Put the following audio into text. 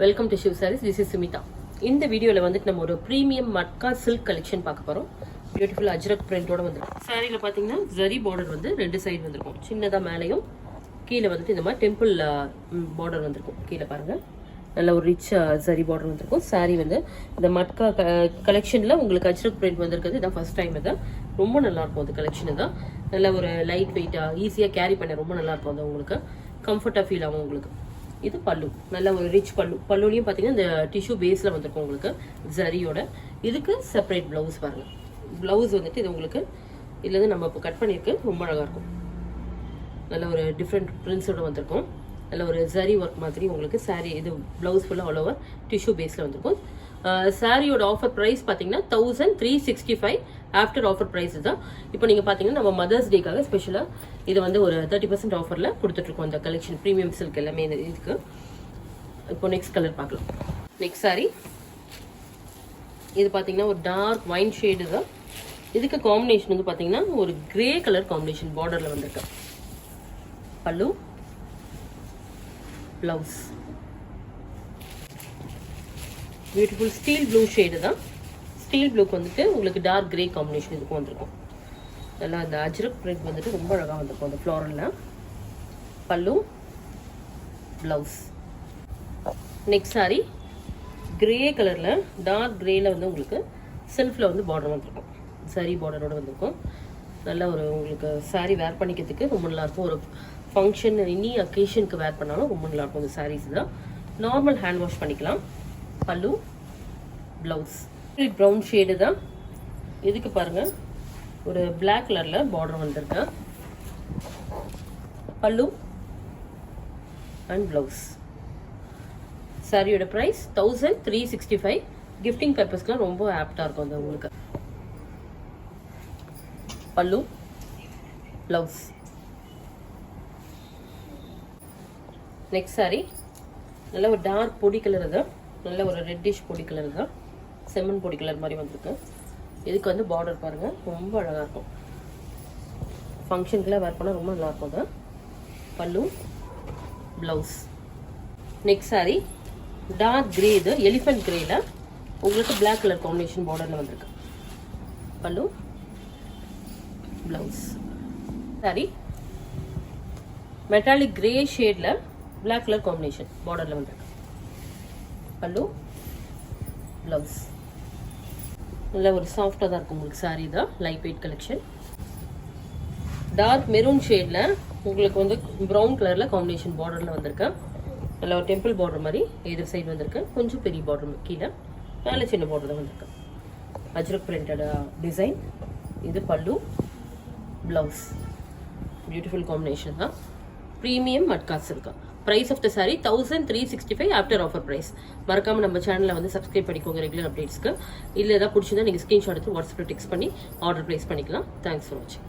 Welcome to Shiv sarees. This is Sumitha. இந்த வீடியோவில் வந்துட்டு நம்ம ஒரு ப்ரீமியம் மட்கா சில்க் கலெக்ஷன் பார்க்க போகிறோம். பியூட்டிஃபுல் அஜ்ரக் பிரிண்டோட வந்துருக்கும். சாரியில் பார்த்தீங்கன்னா ஜரி பார்டர் வந்து ரெண்டு சைடு வந்திருக்கும். சின்னதாக மேலேயும் கீழே வந்துட்டு இந்த மாதிரி டெம்பிள் பார்டர் வந்திருக்கும். கீழே பாருங்கள், நல்ல ஒரு ரிச் ஜரி பார்டர் வந்திருக்கும். சாரீ வந்து இந்த மட்கா கலெக்ஷனில் உங்களுக்கு அஜ்ரக் பிரிண்ட் வந்திருக்குது. இதான் ஃபர்ஸ்ட் டைம். இது ரொம்ப நல்லாயிருக்கும். அந்த கலெக்ஷன் தான் நல்ல ஒரு லைட் வெயிட்டாக ஈஸியாக கேரி பண்ண ரொம்ப நல்லாயிருக்கும். அது உங்களுக்கு கம்ஃபர்ட்டாக ஃபீல் ஆகும். உங்களுக்கு இது பல்லு, நல்ல ஒரு ரிச் பல்லு. பல்லுலையும் பார்த்தீங்கன்னா இந்த டிஷ்யூ பேஸில் வந்திருக்கும் உங்களுக்கு ஜரியோட. இதுக்கு செப்பரேட் ப்ளவுஸ் பாருங்கள். ப்ளவுஸ் வந்துட்டு இது உங்களுக்கு இதுலேருந்து நம்ம இப்போ கட் பண்ணியிருக்கு. ரொம்ப அழகாக இருக்கும். நல்ல ஒரு டிஃப்ரெண்ட் பிரிண்ட்ஸோட வந்திருக்கும். நல்ல ஒரு ஜரி ஒர்க் மாதிரி உங்களுக்கு சாரீ. இது ப்ளவுஸ் ஃபுல்லாக ஆல் ஓவர் டிஷ்யூ பேஸில் வந்திருக்கும். சாரியோட ஆஃபர் ப்ரைஸ் பார்த்தீங்கன்னா 1365 ஆஃப்டர் ஆஃபர் ப்ரைஸ் தான். இப்போ நீங்கள் பார்த்தீங்கன்னா நம்ம மதர்ஸ் டேக்காக ஸ்பெஷலாக இது வந்து ஒரு 30% ஆஃபரில் கொடுத்துட்ருக்கோம். அந்த கலெக்ஷன் ப்ரீமியம் சில்க் எல்லாமே இதுக்கு. இப்போ நெக்ஸ்ட் கலர் பார்க்கலாம். நெக்ஸ்ட் சாரி இது பார்த்தீங்கன்னா ஒரு டார்க் வைன் ஷேடு தான். இதுக்கு காம்பினேஷன் வந்து பார்த்தீங்கன்னா ஒரு கிரே கலர் காம்பினேஷன் பார்டரில் வந்திருக்கு. Pallu, blouse beautiful steel blue shade தான். ஸ்டீல் ப்ளூக்கு வந்துட்டு உங்களுக்கு டார்க் கிரே காம்பினேஷன் இதுக்கும் வந்திருக்கும். நல்லா அந்த அஜ்ரக் பிரிண்ட் வந்துட்டு ரொம்ப அழகாக வந்திருக்கும் அந்த ஃப்ளோரலில். பல்லு, ப்ளவுஸ். நெக்ஸ்ட் சாரி கிரே கலரில் டார்க் கிரேயில் வந்து உங்களுக்கு செல்ஃபில் வந்து பார்டர் வந்திருக்கும். சாரி பார்டரோட வந்திருக்கும். நல்ல ஒரு உங்களுக்கு சாரீ வேர் பண்ணிக்கிறதுக்கு ரொம்ப நல்லாயிருக்கும். ஒரு ஃபங்க்ஷன் இனி அக்கேஷனுக்கு வேர் பண்ணாலும் ரொம்ப நல்லாயிருக்கும். இந்த சாரீஸ் தான் நார்மல் ஹேண்ட் வாஷ் பண்ணிக்கலாம். பல்லு, ப்ளவுஸ் ப்ரௌன் ஷேடு தான். இதுக்கு பாருங்கள் ஒரு பிளாக் கலரில் பார்டர் வந்திருக்கு. பல்லு அண்ட் ப்ளவுஸ். சாரியோட ப்ரைஸ் 1365. கிஃப்டிங் பர்பஸ்க்குலாம் ரொம்ப ஆப்டாக இருக்கும் அது உங்களுக்கு. பல்லு, ப்ளவுஸ். நெக்ஸ்ட் சாரி நல்ல ஒரு டார்க் பொடி கலர் தான். நல்ல ஒரு ரெட்டிஷ் பொடி கலர் தான். செம்மன் பொடி கலர் மாதிரி வந்திருக்கு. இதுக்கு வந்து பார்டர் பாருங்கள், ரொம்ப அழகாக இருக்கும். ஃபங்க்ஷனுக்குலாம் வேர் பண்ணால் ரொம்ப நல்லாயிருக்கும் அது. Pallu, blouse. Next saree dark grey. இது எலிஃபென்ட் கிரேல உங்களுக்கு பிளாக் கலர் காம்பினேஷன் பார்டரில் வந்திருக்கு. Pallu, blouse. Saree metallic grey ஷேடில் பிளாக் கலர் காம்பினேஷன் பார்டரில் வந்திருக்கு. பல்லு, ப்ளவுஸ். நல்ல ஒரு சாஃப்டாக தான் இருக்கும் உங்களுக்கு சாரீ தான். Light weight collection. Dark maroon ஷேடில் உங்களுக்கு வந்து ப்ரௌன் கலரில் காம்பினேஷன் பார்டரில் வந்திருக்கு. நல்ல ஒரு டெம்பிள் பார்டர் மாதிரி எதிர் சைடு வந்திருக்கு. கொஞ்சம் பெரிய பார்டர் கீழே, மேலே சின்ன பார்டர் தான் வந்திருக்கு. Ajrakh printed design. இது பல்லு, ப்ளவுஸ். பியூட்டிஃபுல் காம்பினேஷன் தான். Premium matka silk. Price of the saree 1365 after offer price. மறக்காம நம்ம சேனலில் வந்து சப்ஸ்கிரைப் பண்ணிக்கோங்க ரெகுலர் அப்டேட்ஸ்க்கு. இல்லை ஏதாவது பிடிச்சிருந்தா நீங்கள் ஸ்க்ரீன்ஷாட் எடுத்து வாட்ஸ்அப்பில் டெக்ஸ்ட் பண்ணி ஆர்டர் ப்ளேஸ் பண்ணிக்கலாம். தேங்க்ஸ் ஃபார் வாட்சிங்.